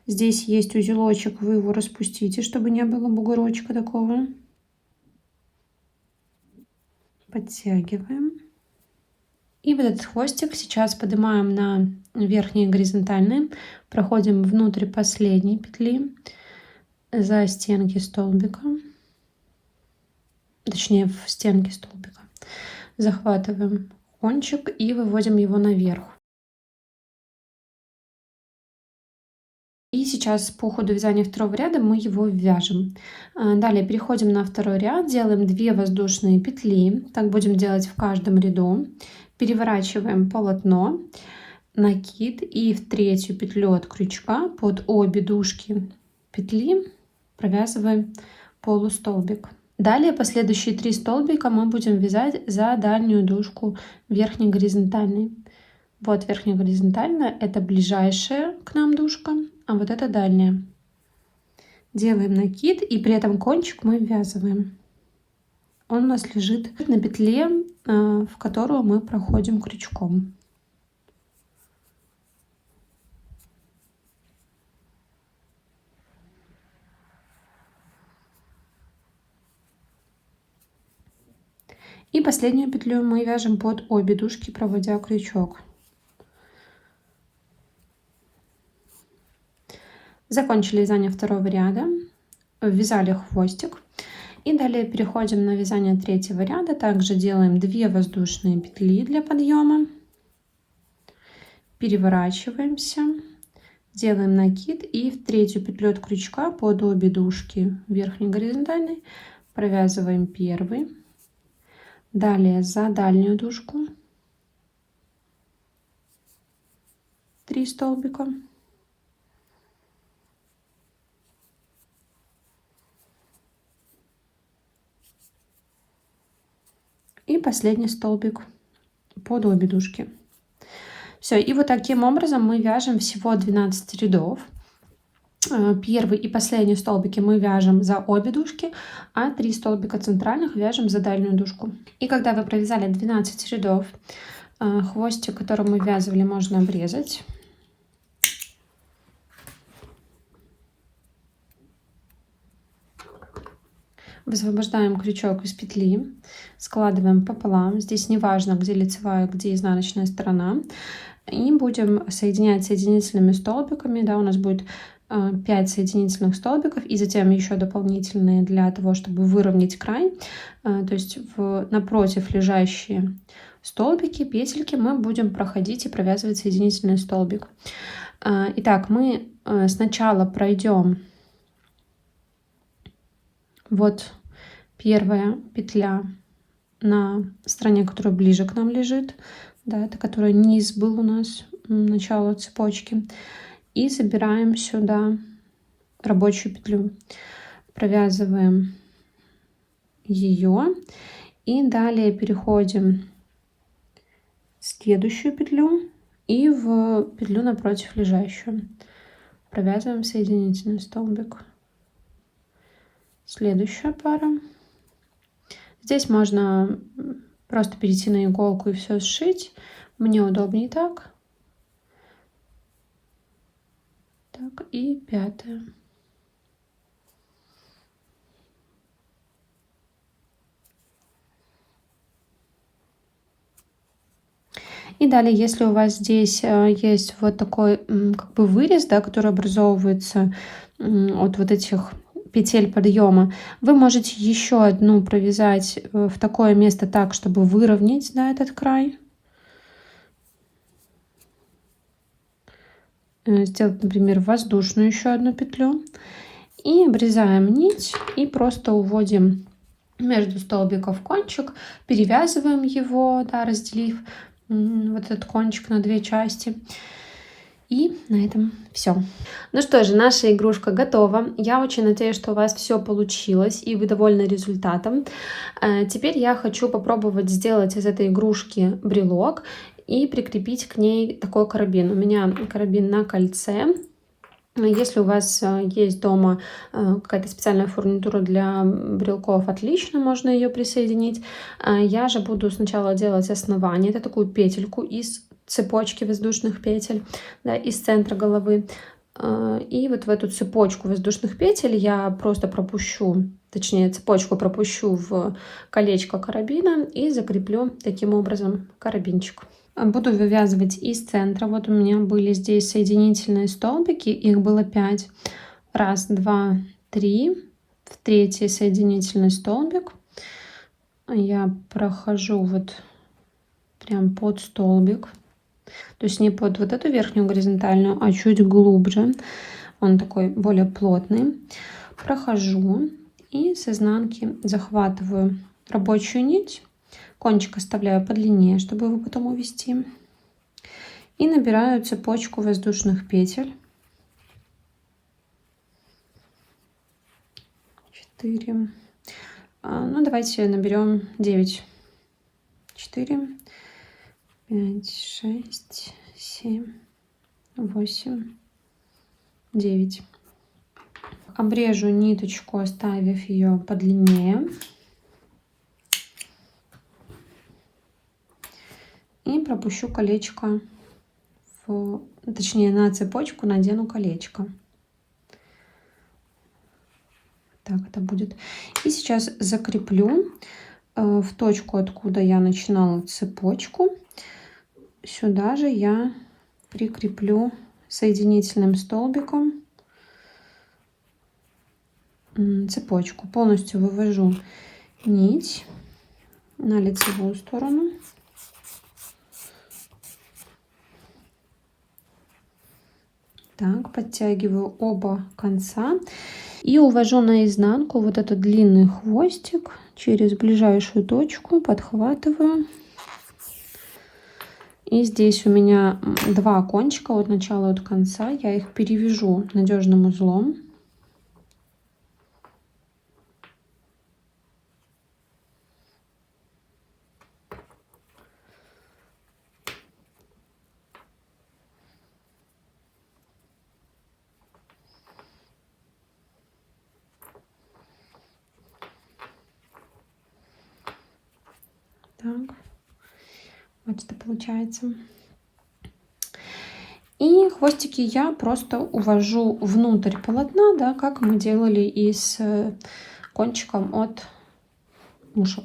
Здесь есть узелочек, вы его распустите, чтобы не было бугорочка такого. Подтягиваем. И вот этот хвостик сейчас поднимаем на верхние горизонтальные. Проходим внутрь последней петли за стенки столбика. Точнее, в стенке столбика. Захватываем кончик и выводим его наверх. И сейчас по ходу вязания второго ряда мы его вяжем. Далее переходим на второй ряд, делаем 2 воздушные петли. Так будем делать в каждом ряду. Переворачиваем полотно, накид и в 3-ю петлю от крючка под обе дужки петли провязываем полустолбик. Далее последующие 3 столбика мы будем вязать за дальнюю дужку верхней горизонтальной. Вот верхняя горизонтальная, это ближайшая к нам дужка, а вот это дальняя. Делаем накид и при этом кончик мы ввязываем. Он у нас лежит на петле, в которую мы проходим крючком. И последнюю петлю мы вяжем под обе дужки, проводя крючок. Закончили вязание второго ряда, ввязали хвостик. И далее переходим на вязание третьего ряда. Также делаем 2 воздушные петли для подъема. Переворачиваемся, делаем накид и в третью петлю от крючка под обе дужки верхней горизонтальной провязываем первый. Далее за дальнюю дужку 3 столбика. И последний столбик под обе дужки. Все, и вот таким образом мы вяжем всего 12 рядов. Первый и последний столбики мы вяжем за обе дужки, а 3 столбика центральных вяжем за дальнюю дужку. И когда вы провязали 12 рядов, хвостик, который мы ввязывали, можно обрезать. Высвобождаем крючок из петли, складываем пополам. Здесь не важно, где лицевая, где изнаночная сторона. И будем соединять соединительными столбиками. Да, у нас будет 5 соединительных столбиков и затем еще дополнительные для того, чтобы выровнять край. То есть напротив лежащие столбики, петельки мы будем проходить и провязывать соединительный столбик. Итак, мы сначала пройдем вот первая петля на стороне, которая ближе к нам лежит, да, это которая низ был у нас, начало цепочки, и забираем сюда рабочую петлю, провязываем ее и далее переходим в следующую петлю и в петлю напротив лежащую, провязываем соединительный столбик. Следующая пара. Здесь можно просто перейти на иголку и все сшить. Мне удобнее так. Так, и пятая. И далее, если у вас здесь есть вот такой как бы вырез, да, который образовывается от вот этих петель подъема, вы можете еще одну провязать в такое место так, чтобы выровнять, да, этот край. Сделать, например, воздушную еще одну петлю. И обрезаем нить и просто уводим между столбиков кончик, перевязываем его, да, разделив вот этот кончик на 2 части. И на этом все. Ну что же, наша игрушка готова. Я очень надеюсь, что у вас все получилось и вы довольны результатом. Теперь я хочу попробовать сделать из этой игрушки брелок и прикрепить к ней такой карабин. У меня карабин на кольце. Если у вас есть дома какая-то специальная фурнитура для брелков, отлично, можно ее присоединить. Я же буду сначала делать основание. Это такую петельку из цепочки воздушных петель, да, из центра головы. И вот в эту цепочку воздушных петель я просто пропущу, точнее цепочку пропущу в колечко карабина и закреплю таким образом карабинчик. Буду вывязывать из центра. Вот у меня были здесь соединительные столбики, их было 5. 1, 2, 3. В третий соединительный столбик я прохожу вот прям под столбик. То есть не под вот эту верхнюю горизонтальную, а чуть глубже. Он такой более плотный. Прохожу и с изнанки захватываю рабочую нить. Кончик оставляю подлиннее, чтобы его потом увести. И набираю цепочку воздушных петель. 4. Ну, давайте наберем 9. 4, 5, 6, 7, 8, 9. Обрежу ниточку, оставив ее подлиннее. И пропущу колечко, точнее на цепочку надену колечко. Так это будет. И сейчас закреплю в точку, откуда я начинала цепочку. Сюда же я прикреплю соединительным столбиком цепочку. Полностью вывожу нить на лицевую сторону. Так, подтягиваю оба конца и увожу наизнанку вот этот длинный хвостик через ближайшую точку, подхватываю. И здесь у меня два кончика от начала и от конца. Я их перевяжу надежным узлом. Так, вот что получается. И хвостики я просто увожу внутрь полотна, да, как мы делали и с кончиком от ушек.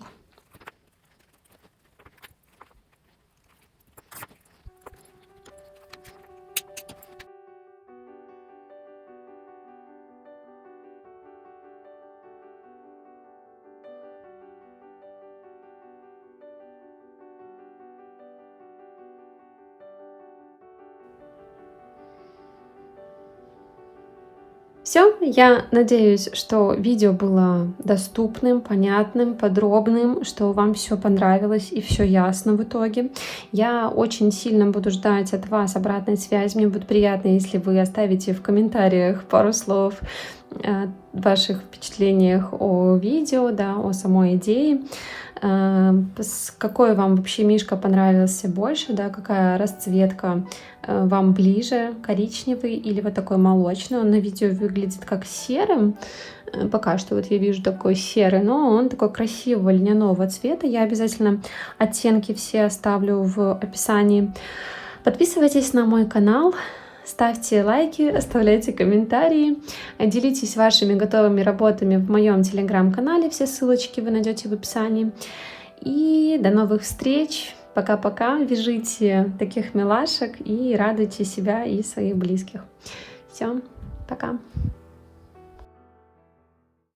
Все, я надеюсь, что видео было доступным, понятным, подробным, что вам все понравилось и все ясно в итоге. Я очень сильно буду ждать от вас обратной связи. Мне будет приятно, если вы оставите в комментариях пару слов о ваших впечатлениях о видео, да, о самой идее. Какой вам вообще мишка понравился больше, да, какая расцветка вам ближе, коричневый или вот такой молочный. Он на видео выглядит как серым, пока что вот я вижу такой серый, но он такой красивого льняного цвета. Я обязательно оттенки все оставлю в описании. Подписывайтесь на мой канал, ставьте лайки, оставляйте комментарии, делитесь вашими готовыми работами в моем телеграм-канале, все ссылочки вы найдете в описании. И до новых встреч! Пока-пока, вяжите таких милашек и радуйте себя и своих близких. Все, пока!